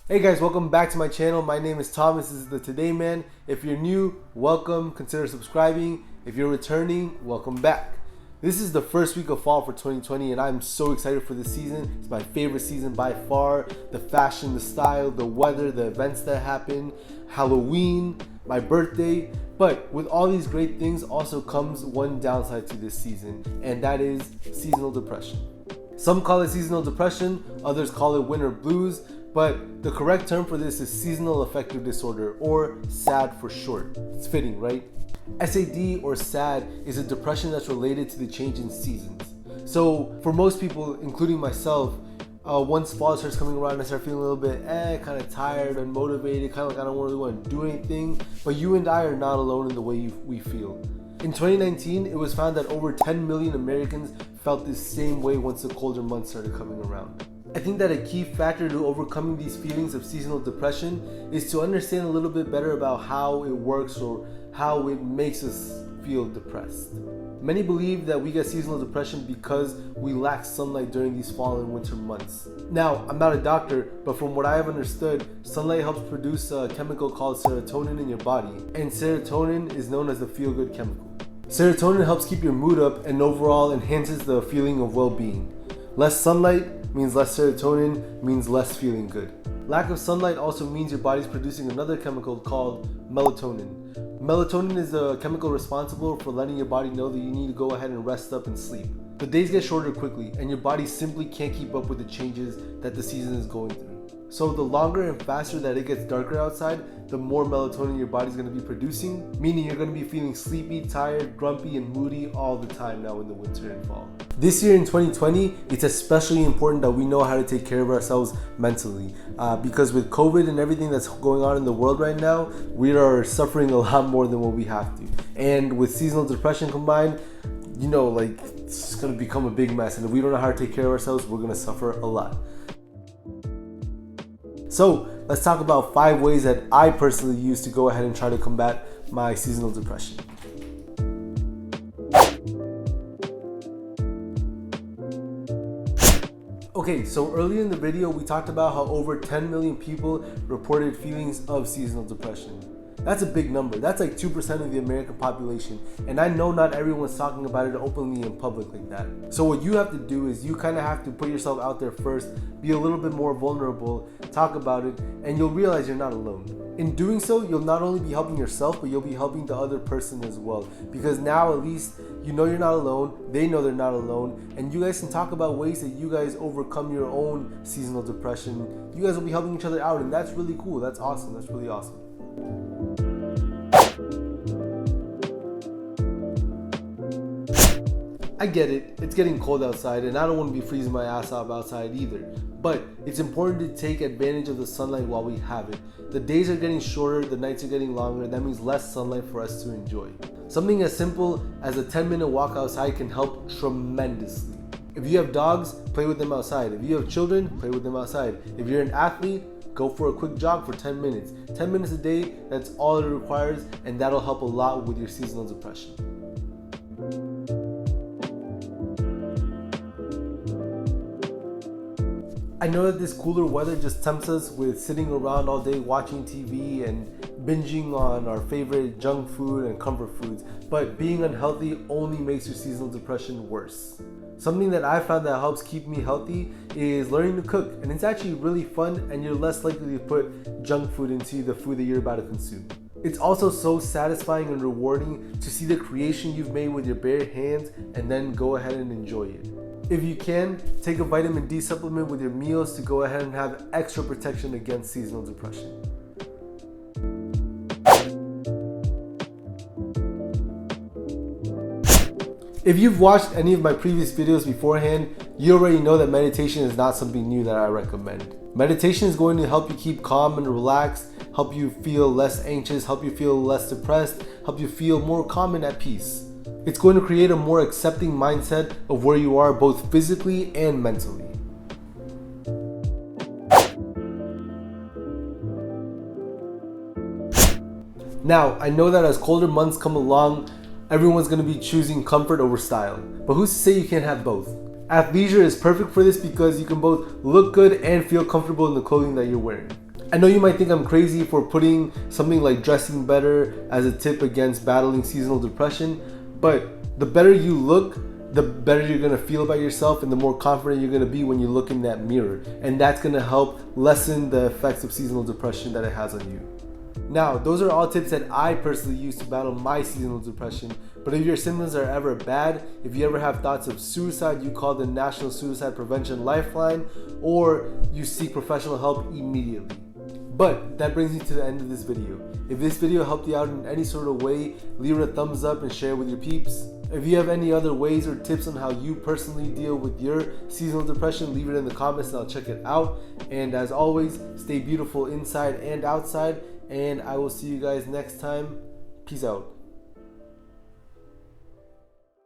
Hey guys, welcome back to my channel. My name is Thomas. This is the Today Man. If you're new, welcome. Consider subscribing. If you're returning, welcome back. This is the first week of fall for 2020 and I'm so excited for this season. It's my favorite season by far. The fashion, the style, the weather, the events that happen, Halloween, my birthday. But with all these great things also comes one downside to this season, and that is seasonal depression. Some call it seasonal depression, others call it winter blues, but the correct term for this is seasonal affective disorder, or SAD for short. It's fitting, right? SAD or SAD is a depression that's related to the change in seasons. So for most people, including myself, once fall starts coming around, I start feeling a little bit kind of tired, unmotivated, kind of like I don't really want to do anything. But you and I are not alone in the way we feel. In 2019, it was found that over 10 million Americans felt this same way once the colder months started coming around. I think that a key factor to overcoming these feelings of seasonal depression is to understand a little bit better about how it works or how it makes us feel depressed. Many believe that we get seasonal depression because we lack sunlight during these fall and winter months. Now, I'm not a doctor, but from what I have understood, sunlight helps produce a chemical called serotonin in your body, and serotonin is known as the feel-good chemical. Serotonin helps keep your mood up and overall enhances the feeling of well-being. Less sunlight means less serotonin, means less feeling good. Lack of sunlight also means your body's producing another chemical called melatonin. Melatonin is the chemical responsible for letting your body know that you need to go ahead and rest up and sleep. The days get shorter quickly and your body simply can't keep up with the changes that the season is going through. So the longer and faster that it gets darker outside, the more melatonin your body's going to be producing, meaning you're going to be feeling sleepy, tired, grumpy, and moody all the time now in the winter and fall. This year in 2020, it's especially important that we know how to take care of ourselves mentally, because with COVID and everything that's going on in the world right now, we are suffering a lot more than what we have to. And with seasonal depression combined, it's going to become a big mess. And if we don't know how to take care of ourselves, we're going to suffer a lot. So let's talk about 5 ways that I personally use to go ahead and try to combat my seasonal depression. Okay, so earlier in the video, we talked about how over 10 million people reported feelings of seasonal depression. That's a big number. That's like 2% of the American population. And I know not everyone's talking about it openly in public like that. So what you have to do is you kind of have to put yourself out there first, be a little bit more vulnerable, talk about it, and you'll realize you're not alone. In doing so, you'll not only be helping yourself, but you'll be helping the other person as well. Because now at least you know you're not alone, they know they're not alone, and you guys can talk about ways that you guys overcome your own seasonal depression. You guys will be helping each other out, and that's really cool. That's awesome. That's really awesome. I get it, it's getting cold outside and I don't want to be freezing my ass off outside either. But it's important to take advantage of the sunlight while we have it. The days are getting shorter, the nights are getting longer, that means less sunlight for us to enjoy. Something as simple as a 10-minute walk outside can help tremendously. If you have dogs, play with them outside. If you have children, play with them outside. If you're an athlete, go for a quick jog for 10 minutes. 10 minutes a day, that's all it requires, and that'll help a lot with your seasonal depression. I know that this cooler weather just tempts us with sitting around all day watching TV and binging on our favorite junk food and comfort foods, but being unhealthy only makes your seasonal depression worse. Something that I found that helps keep me healthy is learning to cook, and it's actually really fun and you're less likely to put junk food into the food that you're about to consume. It's also so satisfying and rewarding to see the creation you've made with your bare hands and then go ahead and enjoy it. If you can, take a vitamin D supplement with your meals to go ahead and have extra protection against seasonal depression. If you've watched any of my previous videos beforehand, you already know that meditation is not something new that I recommend. Meditation is going to help you keep calm and relaxed, help you feel less anxious, help you feel less depressed, help you feel more calm and at peace. It's going to create a more accepting mindset of where you are both physically and mentally. Now, I know that as colder months come along, everyone's going to be choosing comfort over style. But who's to say you can't have both? Athleisure is perfect for this because you can both look good and feel comfortable in the clothing that you're wearing. I know you might think I'm crazy for putting something like dressing better as a tip against battling seasonal depression, but the better you look, the better you're gonna feel about yourself and the more confident you're gonna be when you look in that mirror. And that's gonna help lessen the effects of seasonal depression that it has on you. Now, those are all tips that I personally use to battle my seasonal depression. But if your symptoms are ever bad, if you ever have thoughts of suicide, you call the National Suicide Prevention Lifeline, or you seek professional help immediately. But that brings me to the end of this video. If this video helped you out in any sort of way, leave it a thumbs up and share it with your peeps. If you have any other ways or tips on how you personally deal with your seasonal depression, leave it in the comments and I'll check it out. And as always, stay beautiful inside and outside, and I will see you guys next time. Peace out.